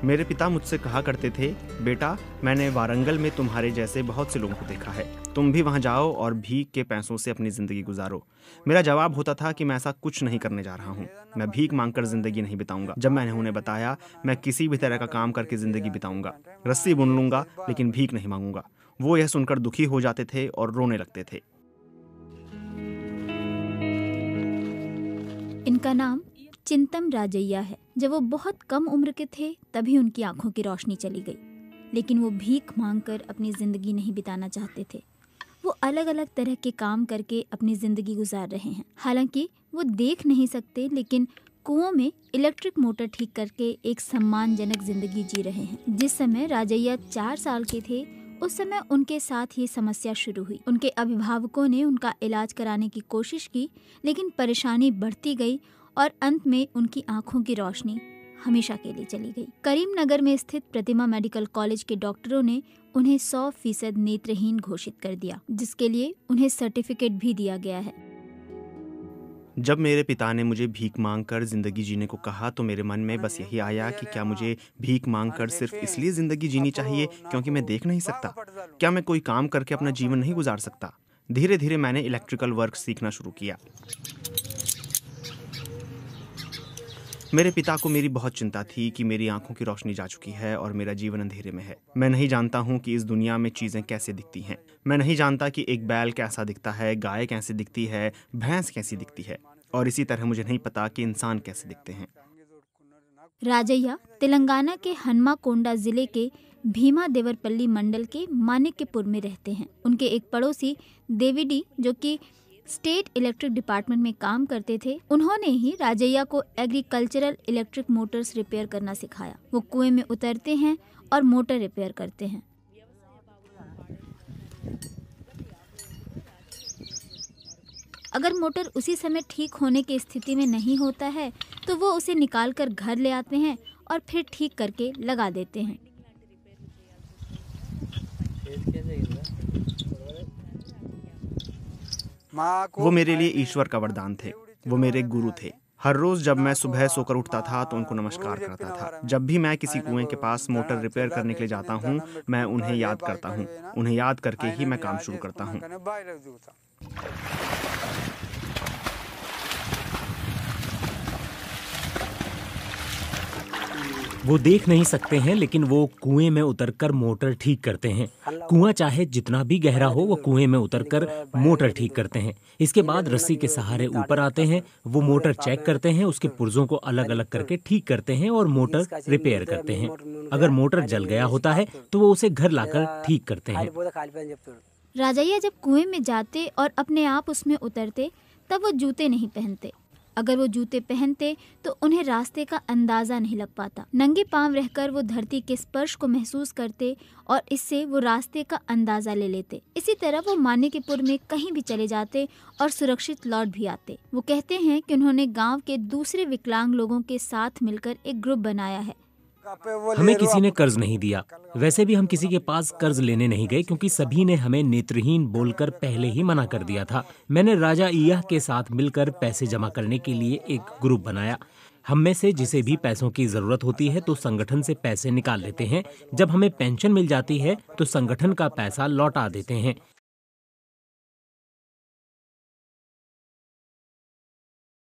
मेरे पिता मुझसे कहा करते थे, बेटा मैंने वारंगल में तुम्हारे जैसे बहुत से लोगों को देखा है, तुम भी वहां जाओ और भीख के पैसों से अपनी जिंदगी गुजारो। मेरा जवाब होता था कि मैं ऐसा कुछ नहीं करने जा रहा हूँ, मैं भीख मांगकर जिंदगी नहीं बिताऊंगा। जब मैंने उन्हें बताया मैं किसी भी तरह का काम करके जिंदगी बिताऊंगा, रस्सी बुन लूंगा लेकिन भीख नहीं मांगूंगा, वो यह सुनकर दुखी हो जाते थे और रोने लगते थे। इनका नाम चिंतम राजैया है। जब वो बहुत कम उम्र के थे तभी उनकी आंखों की रोशनी चली गई, लेकिन वो भीख मांगकर अपनी जिंदगी नहीं बिताना चाहते थे। वो अलग अलग तरह के काम करके अपनी जिंदगी गुजार रहे हैं। हालांकि वो देख नहीं सकते, लेकिन कुओं में इलेक्ट्रिक मोटर ठीक करके एक सम्मानजनक जिंदगी जी रहे हैं। जिस समय राजैया 4 साल के थे उस समय उनके साथ ये समस्या शुरू हुई। उनके अभिभावकों ने उनका इलाज कराने की कोशिश की, लेकिन परेशानी बढ़ती गई और अंत में उनकी आंखों की रोशनी हमेशा के लिए चली गई। करीमनगर में स्थित प्रतिमा मेडिकल कॉलेज के डॉक्टरों ने उन्हें 100% नेत्रहीन घोषित कर दिया, जिसके लिए उन्हें सर्टिफिकेट भी दिया गया है। जब मेरे पिता ने मुझे भीख मांगकर जिंदगी जीने को कहा तो मेरे मन में बस यही आया कि क्या मुझे भीख मांगकर सिर्फ इसलिए जिंदगी जीनी चाहिए क्योंकि मैं देख नहीं सकता? क्या मैं कोई काम करके अपना जीवन नहीं गुजार सकता? धीरे धीरे मैंने इलेक्ट्रिकल वर्क सीखना शुरू किया। मेरे पिता को मेरी बहुत चिंता थी कि मेरी आंखों की रोशनी जा चुकी है और मेरा जीवन अंधेरे में है। मैं नहीं जानता हूँ कि इस दुनिया में चीज़ें कैसे दिखती हैं। मैं नहीं जानता कि एक बैल कैसा दिखता है, गाय कैसे दिखती है, भैंस कैसी दिखती है, और इसी तरह मुझे नहीं पता कि इंसान कैसे दिखते हैं। राजैया तेलंगाना के हन्माकोंडा जिले के भीमा देवरपल्ली मंडल के मानिक्यपुर में रहते हैं। उनके एक पड़ोसी देविडी, जो कि स्टेट इलेक्ट्रिक डिपार्टमेंट में काम करते थे, उन्होंने ही राजैया को एग्रीकल्चरल इलेक्ट्रिक मोटर्स रिपेयर करना सिखाया। वो कुएं में उतरते हैं और मोटर रिपेयर करते हैं। अगर मोटर उसी समय ठीक होने की स्थिति में नहीं होता है तो वो उसे निकालकर घर ले आते हैं और फिर ठीक करके लगा देते हैं। वो मेरे लिए ईश्वर का वरदान थे, वो मेरे गुरु थे। हर रोज जब मैं सुबह सोकर उठता था तो उनको नमस्कार करता था। जब भी मैं किसी कुएं के पास मोटर रिपेयर करने के लिए जाता हूँ, मैं उन्हें याद करता हूँ। उन्हें याद करके ही मैं काम शुरू करता हूँ। वो देख नहीं सकते हैं, लेकिन वो कुएं में उतरकर मोटर ठीक करते हैं। कुआं चाहे जितना भी गहरा हो, वो कुएं में उतरकर मोटर ठीक करते हैं। इसके बाद रस्सी के सहारे ऊपर आते हैं, वो मोटर चेक करते हैं, उसके पुर्जों को अलग अलग करके ठीक करते हैं और मोटर रिपेयर करते हैं। अगर मोटर जल गया होता है तो वो उसे घर लाकर ठीक करते हैं। राजैया जब कुएं में जाते और अपने आप उसमें उतरते तब वो जूते नहीं पहनते। अगर वो जूते पहनते तो उन्हें रास्ते का अंदाजा नहीं लग पाता। नंगे पांव रहकर वो धरती के स्पर्श को महसूस करते और इससे वो रास्ते का अंदाजा ले लेते। इसी तरह वो मानिक्यपुर में कहीं भी चले जाते और सुरक्षित लौट भी आते। वो कहते हैं कि उन्होंने गांव के दूसरे विकलांग लोगों के साथ मिलकर एक ग्रुप बनाया है। हमें किसी ने कर्ज नहीं दिया। वैसे भी हम किसी के पास कर्ज लेने नहीं गए, क्योंकि सभी ने हमें नेत्रहीन बोलकर पहले ही मना कर दिया था। मैंने राजैया के साथ मिलकर पैसे जमा करने के लिए एक ग्रुप बनाया। हम में से जिसे भी पैसों की जरूरत होती है तो संगठन से पैसे निकाल लेते हैं। जब हमें पेंशन मिल जाती है तो संगठन का पैसा लौटा देते हैं।